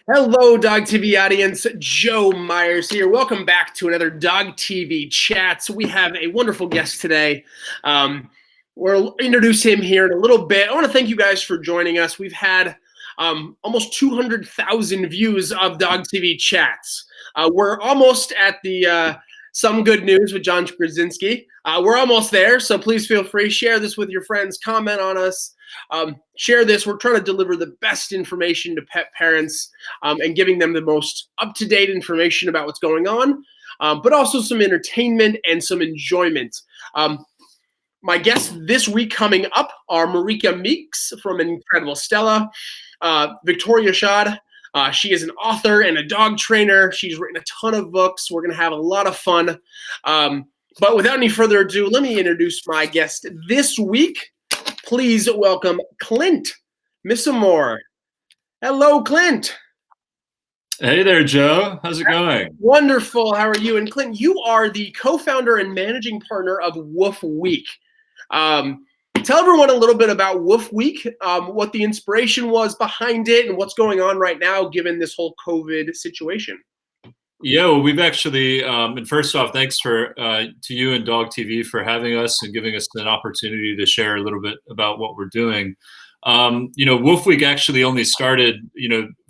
Hello, Dog TV audience. Joe Myers here. Welcome back to another Dog TV Chats. We have a wonderful guest today. We'll introduce him here in a little bit. I want to thank you guys for joining us. We've had almost 200,000 views of Dog TV Chats. We're almost at the Some Good News with John Krasinski. We're almost there, so please feel free. Share this with your friends. Comment on us. Share this. We're trying to deliver the best information to pet parents and giving them the most up-to-date information about what's going on, but also some entertainment and some enjoyment. My guests this week coming up are Marika Meeks from Incredible Stella, Victoria Shad. She is an author and a dog trainer. She's written a ton of books. We're going to have a lot of fun. But without any further ado, let me introduce my guest this week. Please welcome Clint Misamore. Hello, Clint. Hey there, Joe. How's it going? Wonderful. How are you? And Clint, you are the co-founder and managing partner of WUF Week. Tell everyone a little bit about WUF Week, what the inspiration was behind it, and what's going on right now given this whole COVID situation. Yeah, well, we've actually, and first off, thanks to you and Dog TV for having us and giving us an opportunity to share a little bit about what we're doing. WUF Week actually only started,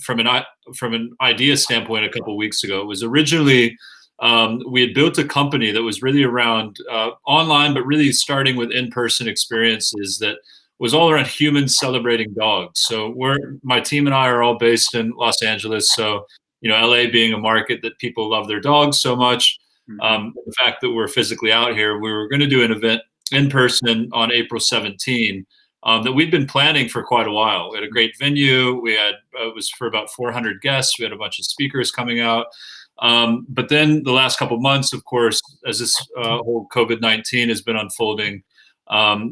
from an idea standpoint a couple of weeks ago. It was originally, we had built a company that was really around online, but really starting with in-person experiences that was all around humans celebrating dogs. So my team and I are all based in Los Angeles. So LA being a market that people love their dogs so much, the fact that we're physically out here, we were going to do an event in person on April 17 that we'd been planning for quite a while. We had a great venue. We had, it was for about 400 guests. We had a bunch of speakers coming out. But then the last couple of months, of course, as this whole COVID-19 has been unfolding,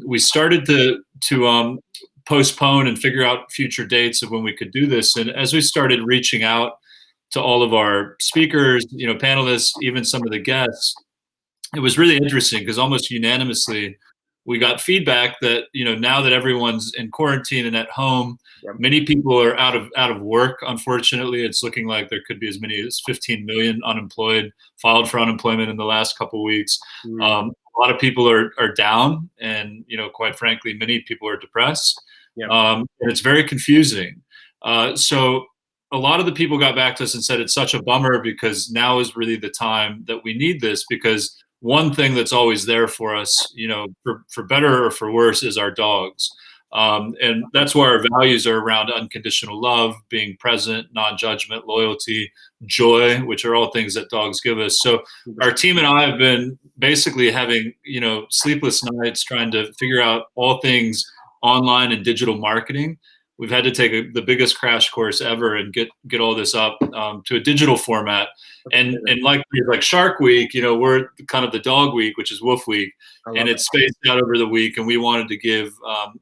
we started to postpone and figure out future dates of when we could do this. And as we started reaching out to all of our speakers, panelists, even some of the guests, it was really interesting because almost unanimously we got feedback that, now that everyone's in quarantine and at home, many people are out of work. Unfortunately, it's looking like there could be as many as 15 million unemployed, filed for unemployment in the last couple of weeks. A lot of people are down, and quite frankly, many people are depressed. And it's very confusing. So a lot of the people got back to us and said it's such a bummer because now is really the time that we need this, because one thing that's always there for us, for better or for worse, is our dogs. And that's why our values are around unconditional love, being present, non-judgment, loyalty, joy, which are all things that dogs give us. So our team and I have been basically having, sleepless nights trying to figure out all things online and digital marketing. We've had to take the biggest crash course ever and get all this up to a digital format. And like Shark Week, we're kind of the dog week, which is WUF Week, and it's spaced out over the week. And we wanted to give,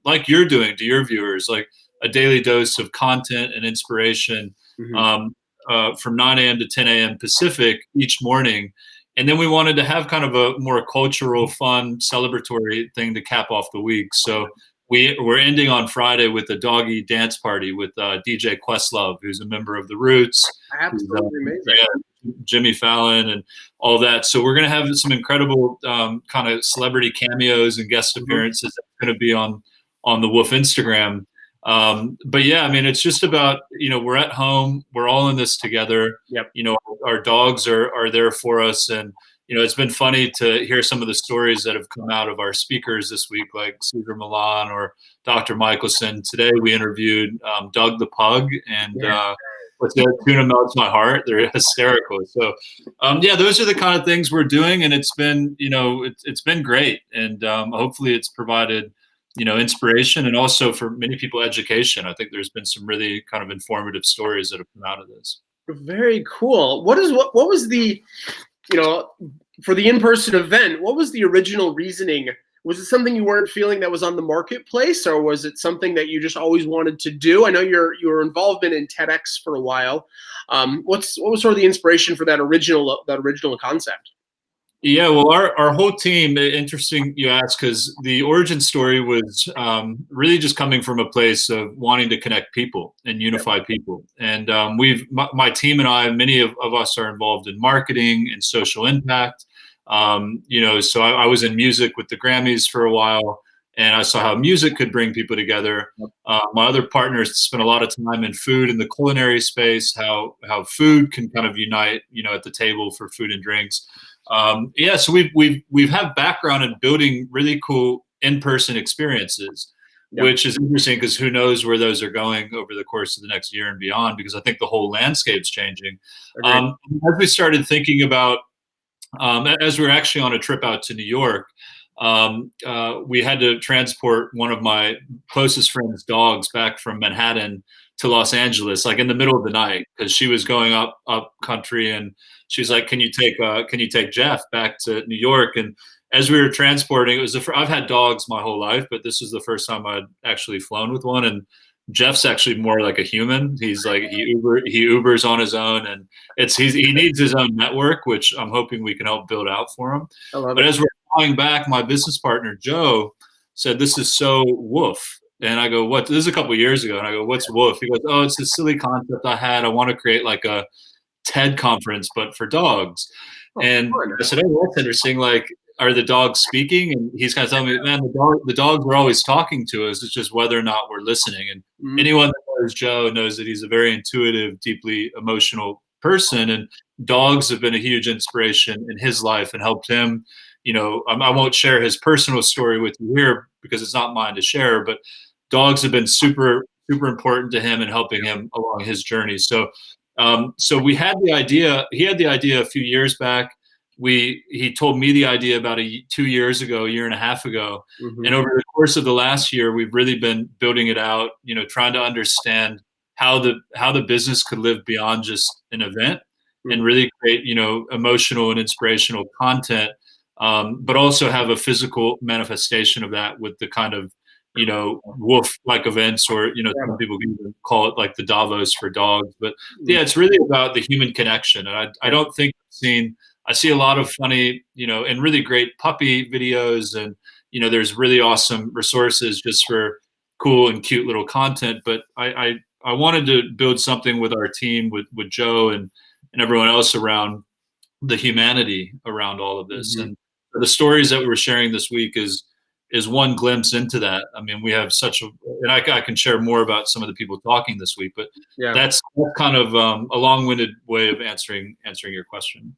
like you're doing to your viewers, like a daily dose of content and inspiration from 9 a.m. to 10 a.m. Pacific each morning. And then we wanted to have kind of a more cultural, fun, celebratory thing to cap off the week. So we're ending on Friday with a doggy dance party with DJ Questlove, who's a member of The Roots. Absolutely amazing. Yeah, Jimmy Fallon and all that. So we're going to have some incredible kind of celebrity cameos and guest appearances that's going to be on the WUF Instagram. But yeah, I mean, it's just about, we're at home, we're all in this together. Our dogs are there for us. And it's been funny to hear some of the stories that have come out of our speakers this week, like Cesar Milan or Dr. Michelson. Today we interviewed Doug the Pug and Tuna Melts My Heart. They're hysterical. So those are the kind of things we're doing, and it's been, it's been great. And hopefully it's provided, inspiration and also for many people education. I think there's been some really kind of informative stories that have come out of this. Very cool. What was the for the in-person event, what was the original reasoning? Was it something you weren't feeling that was on the marketplace, or was it something that you just always wanted to do? I know your involvement in TEDx for a while. What was sort of the inspiration for that original concept? Yeah, well, our whole team, interesting you ask, because the origin story was really just coming from a place of wanting to connect people and unify people. And my team and I, many of us are involved in marketing and social impact. So I was in music with the Grammys for a while, and I saw how music could bring people together. My other partners spent a lot of time in food in the culinary space, how food can kind of unite, at the table for food and drinks. So we've had background in building really cool in-person experiences, which is interesting because who knows where those are going over the course of the next year and beyond, because I think the whole landscape's changing. As we started thinking about, as we were actually on a trip out to New York, we had to transport one of my closest friend's dogs back from Manhattan to Los Angeles, like in the middle of the night, because she was going up country, and she's like, "Can you take Jeff back to New York?" And as we were transporting, it was I've had dogs my whole life, but this was the first time I'd actually flown with one. And Jeff's actually more like a human. He's like he Ubers on his own, and he needs his own network, which I'm hoping we can help build out for him. But as we're flying back, my business partner Joe said, "This is so WUF." And I go, "What?" This is a couple of years ago. And I go, "What's WUF?" He goes, "Oh, it's this silly concept I had. I want to create like a TED conference, but for dogs." And I said, "Oh, that's interesting. Like, are the dogs speaking?" And he's kind of telling me, "Man, the dogs are always talking to us. It's just whether or not we're listening." And anyone that knows Joe knows that he's a very intuitive, deeply emotional person. And dogs have been a huge inspiration in his life and helped him. I won't share his personal story with you here because it's not mine to share, but dogs have been super, super important to him and helping him along his journey. So we had the idea. He had the idea a few years back. He told me the idea about 2 years ago, a year and a half ago. And over the course of the last year, we've really been building it out, trying to understand how the business could live beyond just an event and really create, emotional and inspirational content, but also have a physical manifestation of that with the kind of, WUF-like events, or, some people can even call it like the Davos for dogs. But yeah, it's really about the human connection. And I don't think I see a lot of funny, and really great puppy videos, and, there's really awesome resources just for cool and cute little content. But I wanted to build something with our team, with Joe and everyone else, around the humanity around all of this. And the stories that we were sharing this week is one glimpse into that. I mean, we have and I can share more about some of the people talking this week, but that's kind of a long-winded way of answering your question.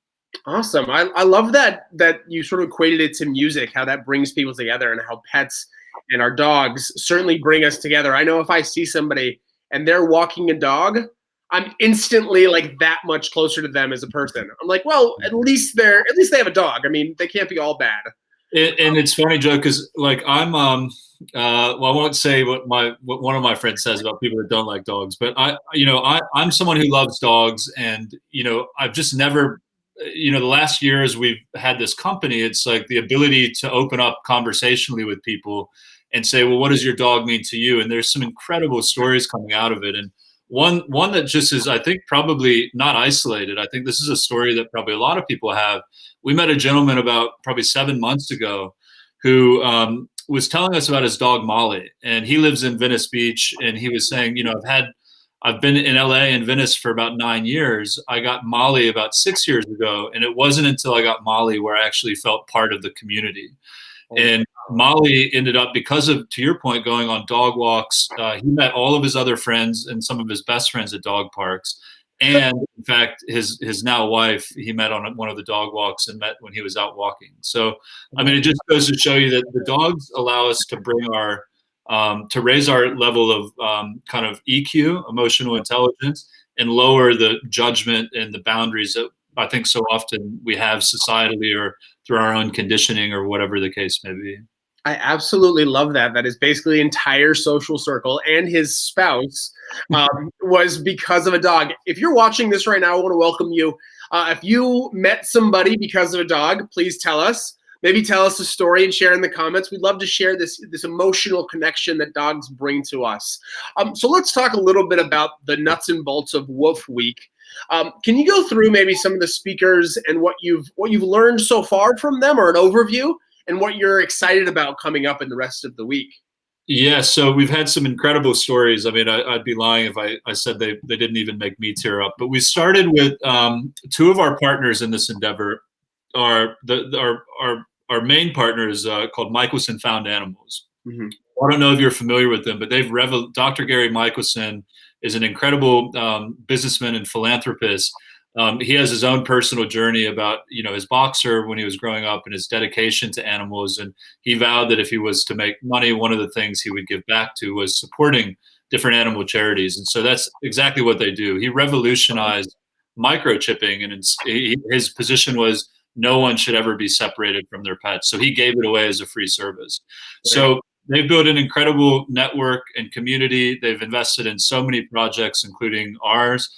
Awesome. I love that you sort of equated it to music, how that brings people together, and how pets and our dogs certainly bring us together. I know if I see somebody and they're walking a dog, I'm instantly like that much closer to them as a person. I'm like, well, at least they have a dog. I mean, they can't be all bad. And it's funny, Joe, because like I'm I won't say what one of my friends says about people that don't like dogs, but I'm someone who loves dogs, and I've just never, the last years we've had this company, it's like the ability to open up conversationally with people and say, well, what does your dog mean to you? And there's some incredible stories coming out of it. And one that just is, I think, probably not isolated. I think this is a story that probably a lot of people have. We met a gentleman about probably 7 months ago who was telling us about his dog Molly, and he lives in Venice Beach. And he was saying, I've been in LA and Venice for about 9 years. I got Molly about 6 years ago, and it wasn't until I got Molly where I actually felt part of the community. And Molly ended up, because of, to your point, going on dog walks. He met all of his other friends and some of his best friends at dog parks. And in fact, his now wife, he met on one of the dog walks and met when he was out walking. So, I mean, it just goes to show you that the dogs allow us to bring to raise our level of kind of EQ, emotional intelligence, and lower the judgment and the boundaries that I think so often we have societally or through our own conditioning or whatever the case may be. I absolutely love that. That is basically the entire social circle, and his spouse was because of a dog. If you're watching this right now, I want to welcome you. If you met somebody because of a dog, please tell us. Maybe tell us a story and share in the comments. We'd love to share this emotional connection that dogs bring to us. So let's talk a little bit about the nuts and bolts of WUF Week. Can you go through maybe some of the speakers and what you've learned so far from them, or an overview, and what you're excited about coming up in the rest of the week? Yeah, so we've had some incredible stories. I mean, I'd be lying if I said they didn't even make me tear up. But we started with two of our partners in this endeavor. Our main partner is called Michelson Found Animals. Mm-hmm. I don't know if you're familiar with them, but Dr. Gary Michelson is an incredible businessman and philanthropist. He has his own personal journey about, his boxer when he was growing up and his dedication to animals. And he vowed that if he was to make money, one of the things he would give back to was supporting different animal charities. And so that's exactly what they do. He revolutionized microchipping, and his position was no one should ever be separated from their pets. So he gave it away as a free service. Right. So they've built an incredible network and community. They've invested in so many projects, including ours.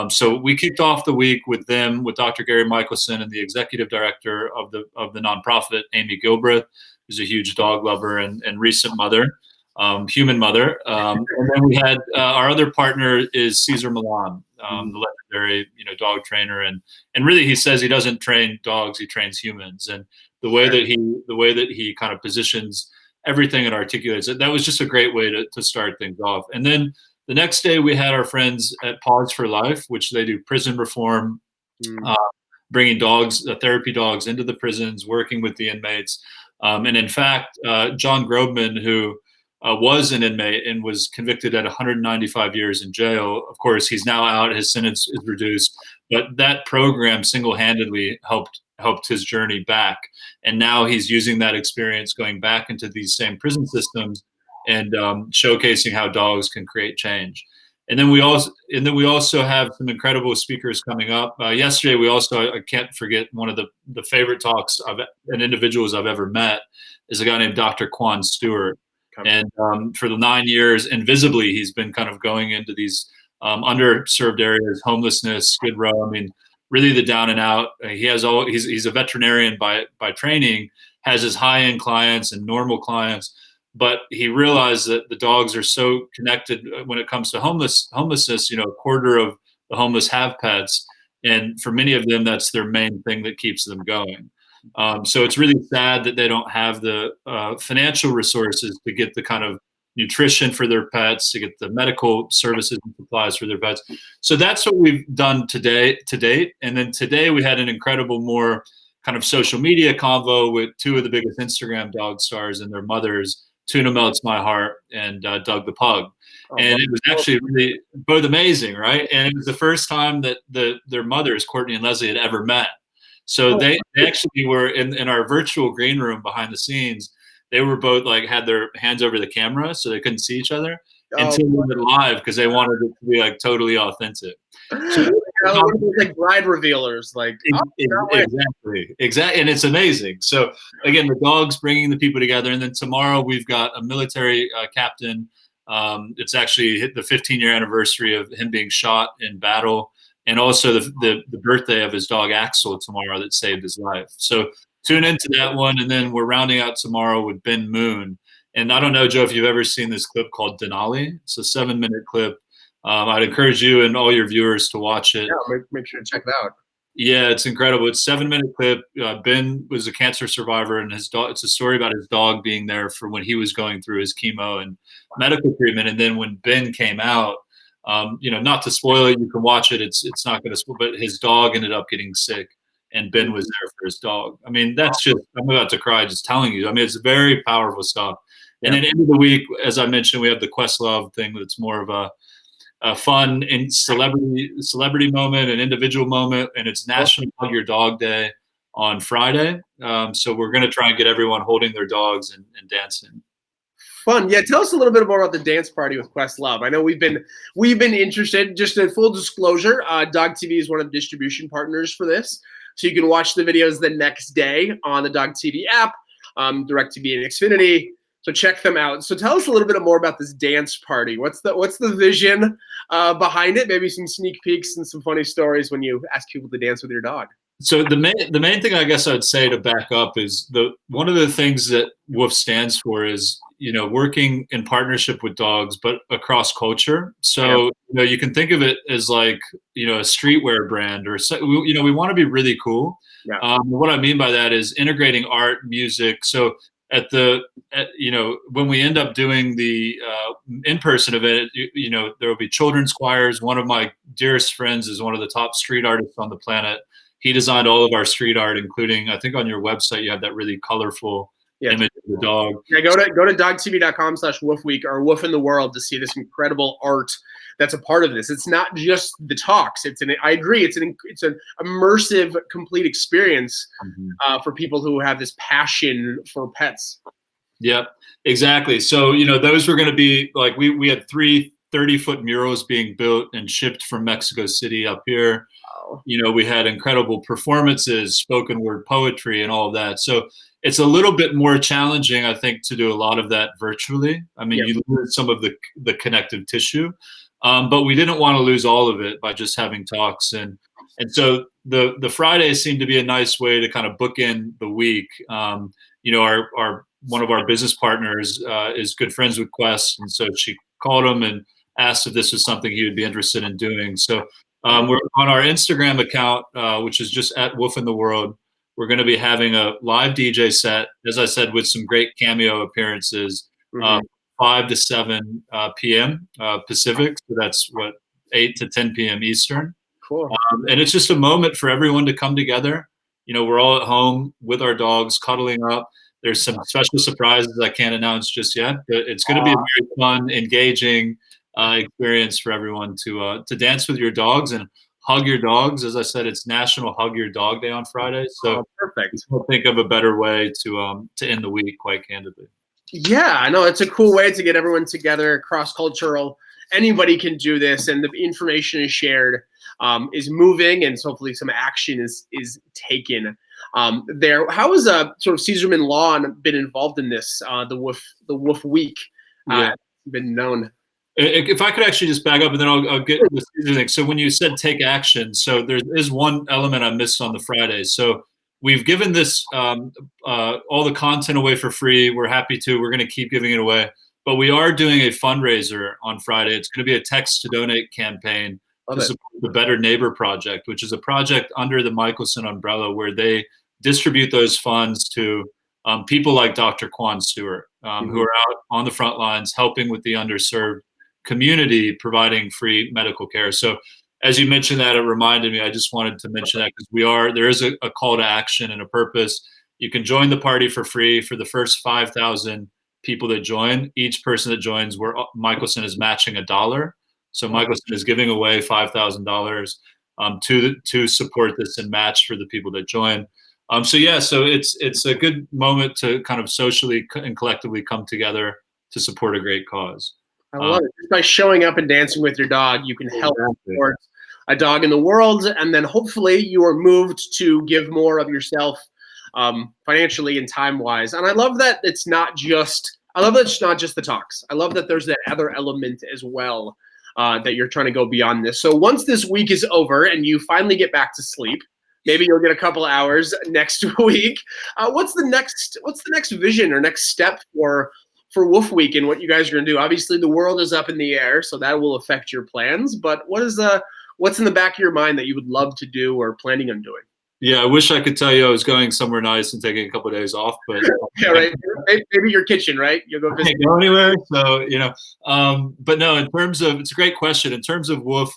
So we kicked off the week with them, with Dr. Gary Michelson and the executive director of the nonprofit, Amy Gilbreth, who's a huge dog lover and recent mother, human mother. And then we had our other partner is Cesar Milan, the legendary dog trainer, and really he says he doesn't train dogs, he trains humans. And the way that he kind of positions everything and articulates it, that was just a great way to start things off. And then the next day we had our friends at Pause for Life, which they do prison reform, bringing dogs, therapy dogs into the prisons, working with the inmates. And in fact, John Grobman, who was an inmate and was convicted at 195 years in jail. Of course, he's now out, his sentence is reduced, but that program single-handedly helped his journey back. And now he's using that experience going back into these same prison systems and showcasing how dogs can create change. And then we also have some incredible speakers coming up. Yesterday, I can't forget one of the favorite talks and individuals I've ever met is a guy named Dr. Quan Stewart. And for the 9 years, invisibly, he's been kind of going into these underserved areas, homelessness, Skid Row. I mean, really the down and out. He's a veterinarian by training, has his high-end clients and normal clients, but he realized that the dogs are so connected when it comes to homelessness. A quarter of the homeless have pets, and for many of them, that's their main thing that keeps them going. So it's really sad that they don't have the financial resources to get the kind of nutrition for their pets, to get the medical services and supplies for their pets. So that's what we've done to date. And then today we had an incredible, more kind of social media convo with two of the biggest Instagram dog stars and their mothers, Tuna Melts My Heart and Doug the Pug. And it was actually really both amazing, right? And it was the first time that their mothers, Courtney and Leslie, had ever met. So they actually were in our virtual green room behind the scenes. They were both had their hands over the camera so they couldn't see each other until we went live because they wanted it to be totally authentic. So, like bride revealers, exactly, and it's amazing. So again, the dogs bringing the people together, and then tomorrow we've got a military captain. It's actually hit the 15-year anniversary of him being shot in battle. And also the birthday of his dog Axel tomorrow that saved his life. So tune into that one, and then we're rounding out tomorrow with Ben Moon. And I don't know, Joe, if you've ever seen this clip called Denali. It's a 7-minute clip. I'd encourage you and all your viewers to watch it. Yeah, make sure to check it out. Yeah, it's incredible. It's a 7-minute clip. Ben was a cancer survivor, and his dog. It's a story about his dog being there for when he was going through his chemo and medical treatment. And then when Ben came out, not to spoil it, you can watch it. It's not going to spoil, but his dog ended up getting sick, and Ben was there for his dog. I mean, that's just, I'm about to cry just telling you. I mean, it's very powerful stuff. Yeah. And then end of the week, as I mentioned, we have the Questlove thing that's more of a fun and celebrity moment, an individual moment, and it's National Hug Your Dog Day on Friday. So we're going to try and get everyone holding their dogs and dancing. Fun. Yeah, tell us a little bit more about the dance party with Questlove. I know we've been interested. Just in full disclosure, DOGTV is one of the distribution partners for this, so you can watch the videos the next day on the DOGTV app, DirecTV and Xfinity. So check them out. So tell us a little bit more about this dance party. What's the vision behind it? Maybe some sneak peeks and some funny stories when you ask people to dance with your dog. So the main thing I guess I'd say to back up is one of the things that WUF stands for is, working in partnership with dogs, but across culture. So, you can think of it as like, a streetwear brand or, we want to be really cool. Yeah. What I mean by that is integrating art, music. So when we end up doing the in-person event, there will be children's choirs. One of my dearest friends is one of the top street artists on the planet. He designed all of our street art, including, I think on your website, you have that really colorful image of the dog. Yeah, go to dogtv.com/WUF or WUF in the World to see this incredible art that's a part of this. It's not just the talks. I agree. It's an immersive, complete experience for people who have this passion for pets. Yep, exactly. So, those were going to be like, we had 3 30-foot murals being built and shipped from Mexico City up here. Wow. We had incredible performances, spoken word poetry, and all of that. So it's a little bit more challenging, I think, to do a lot of that virtually. I mean, you lose some of the connective tissue, but we didn't want to lose all of it by just having talks. And so the Fridays seemed to be a nice way to kind of bookend the week. One of our business partners is good friends with Quest, and so she called him and asked if this was something he would be interested in doing. So we're on our Instagram account, which is just at WUF in the World. We're going to be having a live DJ set, as I said, with some great cameo appearances, 5 to 7 p.m. Pacific. So that's 8 to 10 p.m. Eastern. Cool. And it's just a moment for everyone to come together. We're all at home with our dogs, cuddling up. There's some special surprises I can't announce just yet, but it's going to be a very fun, engaging experience for everyone to dance with your dogs and hug your dogs. As I said, it's National Hug Your Dog Day on Friday. So perfect. I'll think of a better way to end the week, quite candidly. Yeah, I know it's a cool way to get everyone together, cross-cultural. Anybody can do this, and the information is shared, is moving, and so hopefully some action is taken there. How has sort of Cesar Milan been involved in this? The WUF Week been known. If I could actually just back up, and then I'll get the Cesar thing. So when you said take action, so there is one element I missed on the Fridays. So we've given this all the content away for free. We're happy to. We're going to keep giving it away. But we are doing a fundraiser on Friday. It's going to be a text to donate campaign to support the Better Neighbor Project, which is a project under the Michelson umbrella where they distribute those funds to people like Dr. Quan Stewart, who are out on the front lines helping with the underserved community, providing free medical care. So as you mentioned that, it reminded me, I just wanted to mention that because there is a call to action and a purpose. You can join the party for free for the first 5,000 people that join. Each person that joins, Michelson is matching $1. So Michelson is giving away $5,000 to support this and match for the people that join. So it's a good moment to kind of socially and collectively come together to support a great cause. I love it. Just by showing up and dancing with your dog, you can help support a dog in the world, and then hopefully you are moved to give more of yourself financially and time-wise. And I love that it's not just the talks. I love that there's that other element as well, that you're trying to go beyond this. So once this week is over and you finally get back to sleep, maybe you'll get a couple hours next week. What's the next vision or next step for WUF Week and what you guys are going to do? Obviously, the world is up in the air, so that will affect your plans. But what's in the back of your mind that you would love to do or planning on doing? Yeah, I wish I could tell you I was going somewhere nice and taking a couple of days off, but yeah, right. Maybe your kitchen, right? You'll go visit. Can't go anywhere, so but no. In terms of, it's a great question. In terms of WUF,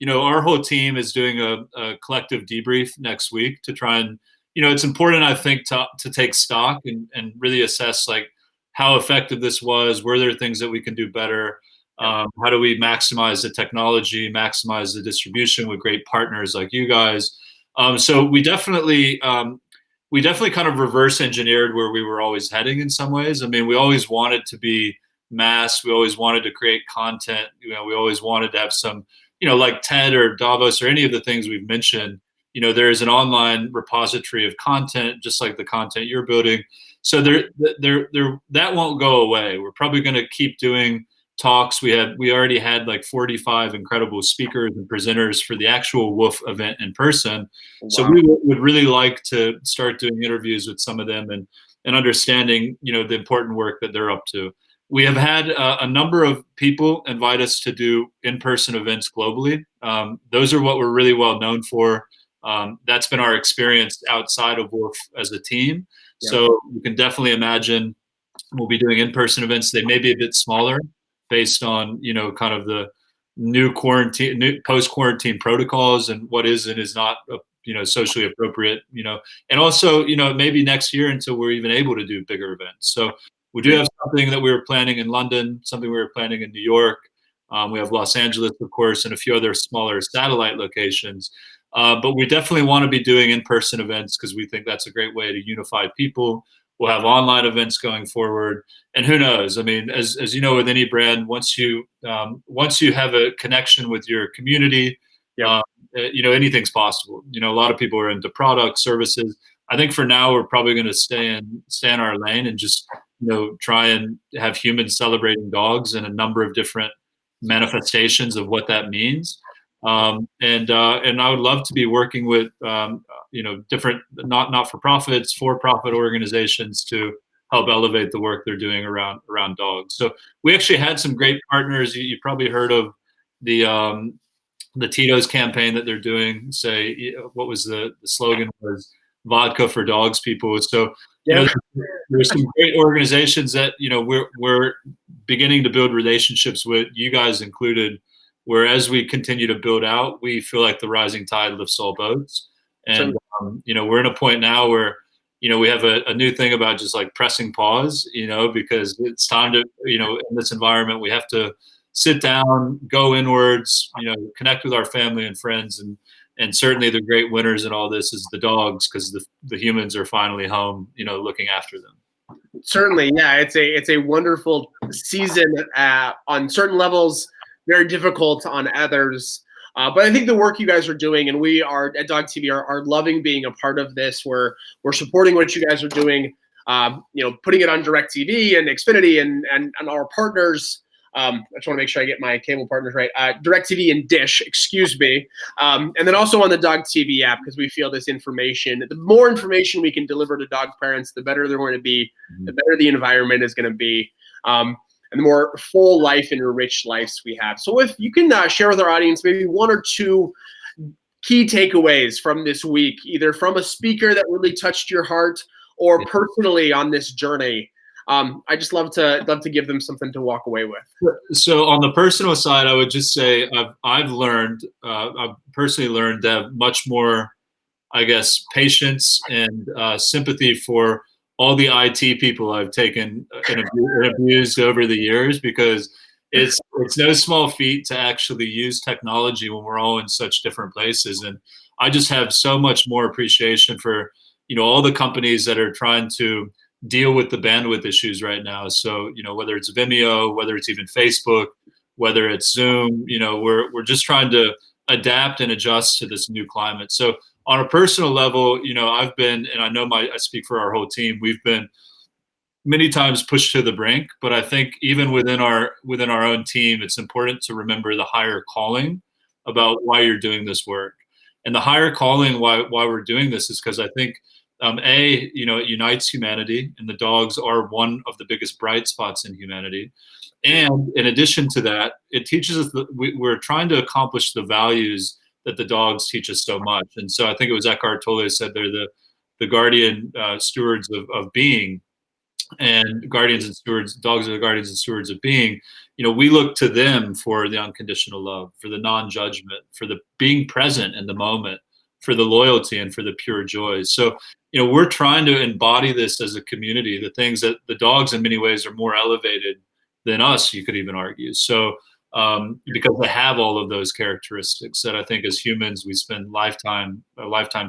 our whole team is doing a collective debrief next week to try and, it's important, I think, to take stock and really assess like how effective this was. Were there things that we can do better? How do we maximize the technology, maximize the distribution with great partners like you guys? So we definitely kind of reverse engineered where we were always heading in some ways. I mean, we always wanted to be mass. We always wanted to create content. We always wanted to have some, like TED or Davos or any of the things we've mentioned. There is an online repository of content, just like the content you're building. So that won't go away. We're probably going to keep doing talks. We already had like 45 incredible speakers and presenters for the actual WUF event in person. Wow. So we would really like to start doing interviews with some of them and understanding, the important work that they're up to. We have had a number of people invite us to do in-person events globally. Those are what we're really well known for. That's been our experience outside of WUF as a team. Yeah. So you can definitely imagine we'll be doing in-person events. They may be a bit smaller based on, kind of the new post-quarantine protocols and what is and is not, socially appropriate, and also, maybe next year until we're even able to do bigger events. So we do have something that we were planning in London, something we were planning in New York. We have Los Angeles, of course, and a few other smaller satellite locations. But we definitely want to be doing in-person events because we think that's a great way to unify people. We'll have online events going forward, and who knows? I mean, as you know, with any brand, once you have a connection with your community, Yeah. Anything's possible. A lot of people are into product services. I think for now we're probably going to stay in our lane and just try and have humans celebrating dogs in a number of different manifestations of what that means. And I would love to be working with different not-for-profits, for-profit organizations to help elevate the work they're doing around dogs. So we actually had some great partners. You probably heard of the Tito's campaign that they're doing. What was the slogan was vodka for dogs people. So there's some great organizations that we're beginning to build relationships with, you guys included, where as we continue to build out, we feel like the rising tide lifts all boats. And we're in a point now where we have a new thing about just like pressing pause, because it's time to, in this environment, we have to sit down, go inwards, connect with our family and friends, and certainly the great winners in all this is the dogs, because the humans are finally home, looking after them. Certainly, yeah, it's a wonderful season on certain levels, very difficult on others. But I think the work you guys are doing, and we are at DOGTV are loving being a part of this. We're supporting what you guys are doing, putting it on DirecTV and Xfinity and our partners. I just want to make sure I get my cable partners right. DirecTV and Dish, excuse me. And then also on the DOGTV app, because we feel this information, the more information we can deliver to dog parents, the better they're going to be, the better the environment is going to be, and the more full life and enriched lives we have. So if you can share with our audience maybe one or two key takeaways from this week, either from a speaker that really touched your heart or personally on this journey. I just love to give them something to walk away with. So on the personal side, I would just say I've personally learned to have much more, I guess, patience and sympathy for all the IT people I've taken and abused over the years, because it's no small feat to actually use technology when we're all in such different places. And I just have so much more appreciation for all the companies that are trying to deal with the bandwidth issues right now. So, whether it's Vimeo, whether it's even Facebook, whether it's Zoom, we're just trying to adapt and adjust to this new climate. So on a personal level, I've been, and I know I speak for our whole team, we've been many times pushed to the brink, but I think even within our own team, it's important to remember the higher calling about why you're doing this work. And the higher calling why we're doing this is because I think it unites humanity, and the dogs are one of the biggest bright spots in humanity. And in addition to that, it teaches us that we're trying to accomplish the values that the dogs teach us so much. And so I think it was Eckhart Tolle said they're the guardian stewards of being, and dogs are the guardians and stewards of being. We look to them for the unconditional love, for the non-judgment, for the being present in the moment, for the loyalty, and for the pure joy. So, we're trying to embody this as a community, the things that the dogs in many ways are more elevated than us, you could even argue. So, because they have all of those characteristics that I think as humans, we spend a lifetime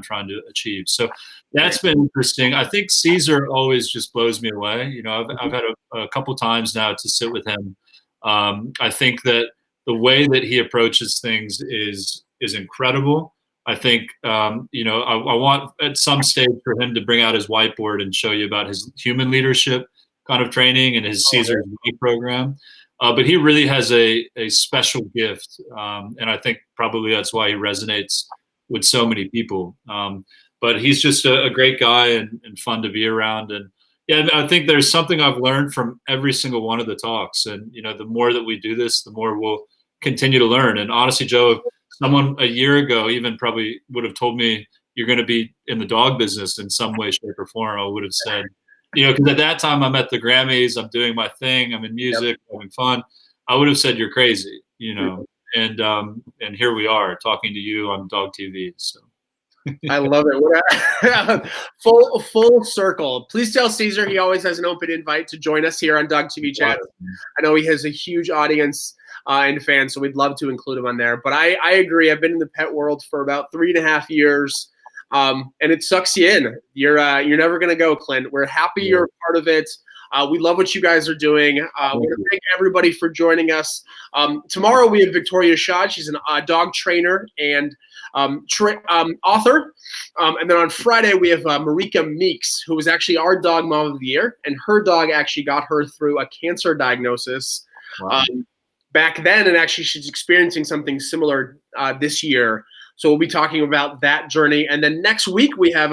trying to achieve. So that's been interesting. I think Cesar always just blows me away. I've had a couple times now to sit with him. I think that the way that he approaches things is incredible. I think, I want at some stage for him to bring out his whiteboard and show you about his human leadership kind of training and his Cesar program. But he really has a special gift. And I think probably that's why he resonates with so many people. But he's just a great guy and fun to be around. And, Yeah, and I think there's something I've learned from every single one of the talks. And, the more that we do this, the more we'll continue to learn. And honestly, Joe, if someone a year ago even probably would have told me you're going to be in the dog business in some way, shape, or form, I would have said, because at that time I'm at the Grammys, I'm doing my thing, I'm in music, having fun. I would have said you're crazy, and here we are talking to you on Dog TV. So. I love it. Full circle. Please tell Cesar he always has an open invite to join us here on DOGTV Chats. I know he has a huge audience and fans, so we'd love to include him on there. But I agree. I've been in the pet world for about 3.5 years, and it sucks you in. You're never gonna go, Clint. We're happy you're a part of it. We love what you guys are doing. We want to thank everybody for joining us. Tomorrow we have Victoria Shaw. She's a dog trainer and author. And then on Friday we have Marika Meeks, who was actually our Dog Mom of the Year, and her dog actually got her through a cancer diagnosis back then, and actually she's experiencing something similar this year. So we'll be talking about that journey. And then next week we have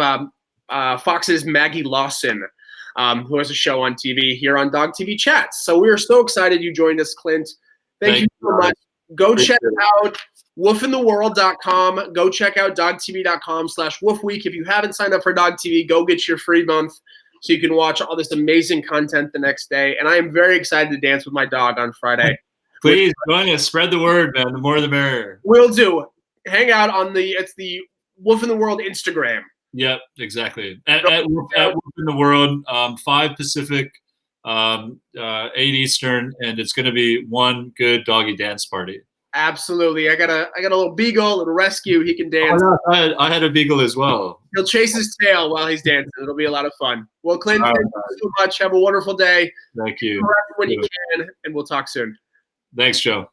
Fox's Maggie Lawson, who has a show on TV here on DOGTV Chats. So we are so excited you joined us, Clint. Thank you so much. Go check out woofintheworld.com. Go check out dogtv.com/woofweek. If you haven't signed up for DOGTV, go get your free month so you can watch all this amazing content the next day. And I am very excited to dance with my dog on Friday. Please join us. Spread the word, man. The more the merrier. Will do. Hang out on the Woof in the World Instagram. Yep, exactly. At Woof in the World, 5 Pacific, 8 Eastern, and it's going to be one good doggy dance party. Absolutely. I got a little beagle, a little rescue. He can dance. Oh, no, I had a beagle as well. He'll chase his tail while he's dancing. It'll be a lot of fun. Well, Clint, thank you so much. Have a wonderful day. Thank you. When you can, and we'll talk soon. Thanks, Joe.